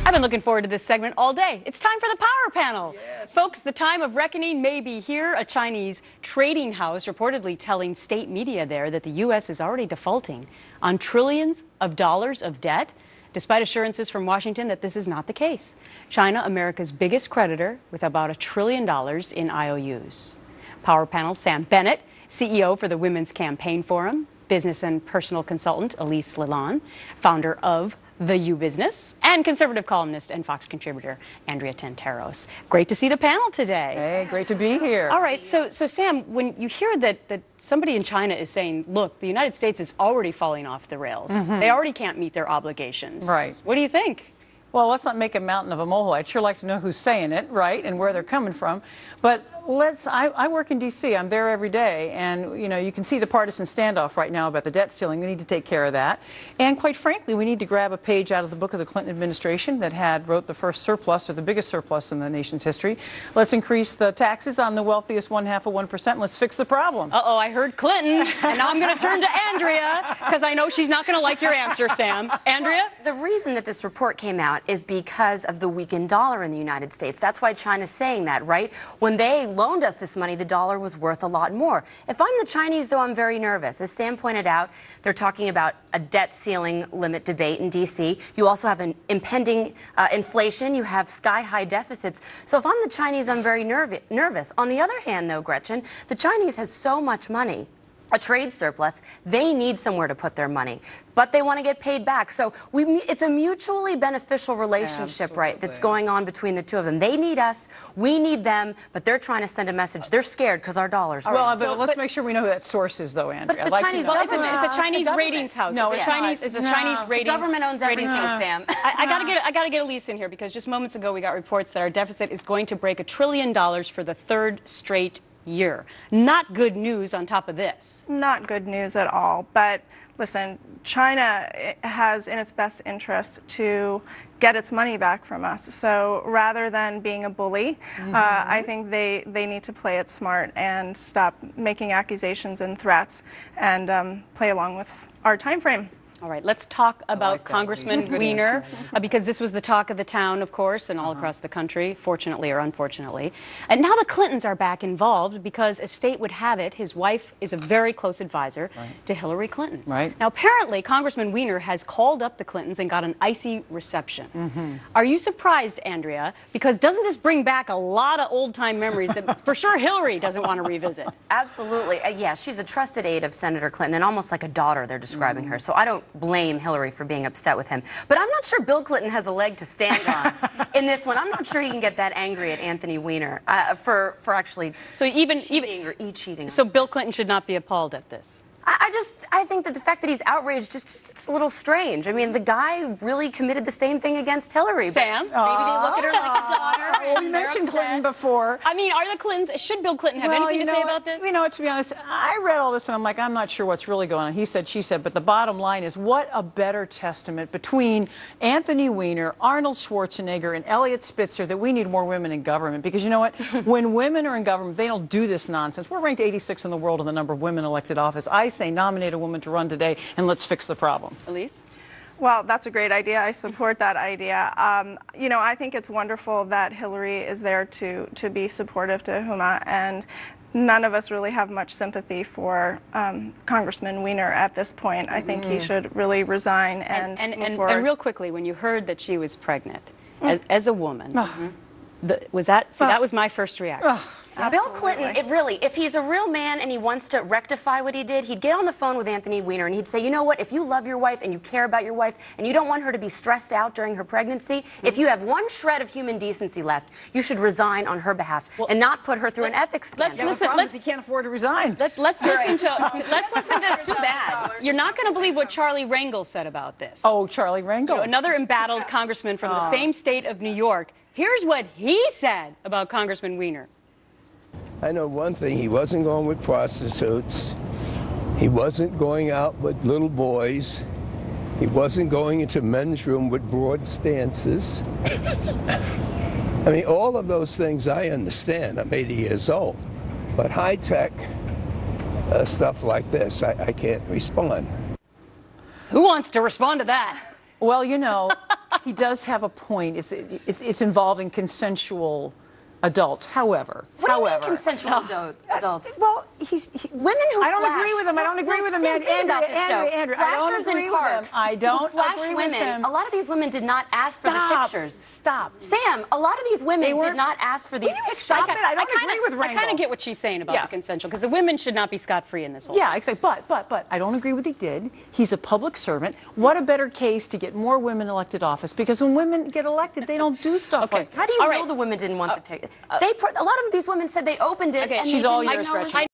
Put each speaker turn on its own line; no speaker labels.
I've been looking forward to this segment all day. It's time for the Power Panel.
Yes.
Folks, the time of reckoning may be here. A Chinese trading house reportedly telling state media there that the U.S. is already defaulting on trillions of dollars of debt, despite assurances from Washington that this is not the case. China, America's biggest creditor, with about $1 trillion in IOUs. Power Panel, Sam Bennett, CEO for the Women's Campaign Forum, business and personal consultant Elise Lelon, founder of The You Business, and conservative columnist and Fox contributor Andrea Tantaros. Great to see the panel today.
Hey, great to be here.
All right, so Sam, when you hear that somebody in China is saying, look, the United States is already falling off the rails. They already can't meet their obligations.
Right.
What do you think?
Well, let's not make a mountain of a molehill. I'd sure like to know who's saying it, right, and where they're coming from. But I work in D.C. I'm there every day, and, you know, you can see the partisan standoff right now about the debt ceiling. We need to take care of that. And quite frankly, we need to grab a page out of the book of the Clinton administration that wrote the first surplus, or the biggest surplus in the nation's history. Let's increase the taxes on the wealthiest 0.5 of 1%. Let's fix the problem.
Uh-oh, I heard Clinton, and now I'm going to turn to Andrea, because I know she's not going to like your answer, Sam. Andrea?
The reason that this report came out is because of the weakened dollar in the United States. That's why China's saying that, right? When they loaned us this money, the dollar was worth a lot more. If I'm the Chinese, though, I'm very nervous. As Sam pointed out, they're talking about a debt ceiling limit debate in D.C. You also have an impending inflation. You have sky-high deficits. So if I'm the Chinese, I'm very nervous. On the other hand, though, Gretchen, the Chinese has so much money, a trade surplus, they need somewhere to put their money. But they want to get paid back. So it's a mutually beneficial relationship, right, that's going on between the two of them. They need us, we need them, but they're trying to send a message. They're scared because our dollars are
well, but let's make sure we know who that source is, though, Andrea.
But it's a Chinese government.
It's a Chinese ratings house.
No,
it's a Chinese ratings.
The government owns everything, Sam.
I gotta get Elise in here, because just moments ago we got reports that our deficit is going to break $1 trillion for the third straight year. Not good news on top of this.
Not good news at all. But listen, China has in its best interest to get its money back from us. So rather than being a bully, I think they need to play it smart and stop making accusations and threats and play along with our time frame.
All right, let's talk about Congressman Weiner, because this was the talk of the town, of course, and all across the country, fortunately or unfortunately. And now the Clintons are back involved because, as fate would have it, his wife is a very close advisor to Hillary Clinton.
Right.
Now, apparently, Congressman Weiner has called up the Clintons and got an icy reception. Are you surprised, Andrea? Because doesn't this bring back a lot of old-time memories that, for sure, Hillary doesn't want to revisit?
Absolutely. Yeah, she's a trusted aide of Senator Clinton, and almost like a daughter, they're describing her. So I don't blame Hillary for being upset with him. But I'm not sure Bill Clinton has a leg to stand on in this one. I'm not sure he can get that angry at Anthony Weiner for actually cheating.
So Bill Clinton should not be appalled at this.
I think that the fact that he's outraged is just a little strange. I mean, the guy really committed the same thing against Hillary.
Sam?
Maybe they look at her like a daughter.
Well, we mentioned Clinton before.
I mean, are the Clintons, should Bill Clinton have anything to say about this?
You know, to be honest, I read all this and I'm like, I'm not sure what's really going on. He said, she said, but the bottom line is, what a better testament between Anthony Weiner, Arnold Schwarzenegger, and Elliot Spitzer that we need more women in government. Because you know what? When women are in government, they don't do this nonsense. We're ranked 86 in the world in the number of women elected office. I say nominate a woman to run today, and let's fix the problem.
Elise?
Well, that's a great idea. I support that idea. You know, I think it's wonderful that Hillary is there to be supportive to Huma, and none of us really have much sympathy for Congressman Weiner at this point. I think he should really resign and move forward.
And real quickly, when you heard that she was pregnant, as a woman, that was my first reaction.
Bill Clinton, if he's a real man and he wants to rectify what he did, he'd get on the phone with Anthony Weiner and he'd say, you know what, if you love your wife and you care about your wife and you don't want her to be stressed out during her pregnancy, if you have one shred of human decency left, you should resign on her behalf and not put her through an ethics scandal.
He can't afford to resign.
Let's listen to too bad. You're not going to believe what Charlie Rangel said about this.
Oh, Charlie Rangel.
You know, another embattled congressman from the same state of New York. Here's what he said about Congressman Weiner.
I know one thing, he wasn't going with prostitutes, he wasn't going out with little boys, he wasn't going into men's room with broad stances. I mean, all of those things I understand. I'm 80 years old. But high-tech stuff like this, I can't respond.
Who wants to respond to that?
Well, you know, he does have a point. It's involving consensual adults. However,
What do you mean consensual adults?
Well,
Women who
I don't
flash.
agree with him. I don't agree with him.
Same thing about this, though.
Andrea, I don't
Flashers
agree
in
with
parks
him. I
who
don't
flash
agree
women.
with him.
A lot of these women did not ask for the pictures.
Stop.
Sam, a lot of these women did not ask for these pictures.
Stop it. I don't agree with
I
Rango.
kind of get what she's saying about the consensual, because the women should not be scot-free in this whole
Yeah, exactly. But I don't agree with he did. He's a public servant. What a better case to get more women elected office, because when women get elected, they don't do stuff like that.
How do you know the women didn't want the pic? A lot of these women said they opened it. And
She's
they
all
didn't
yours,
acknowledge
Gretchen.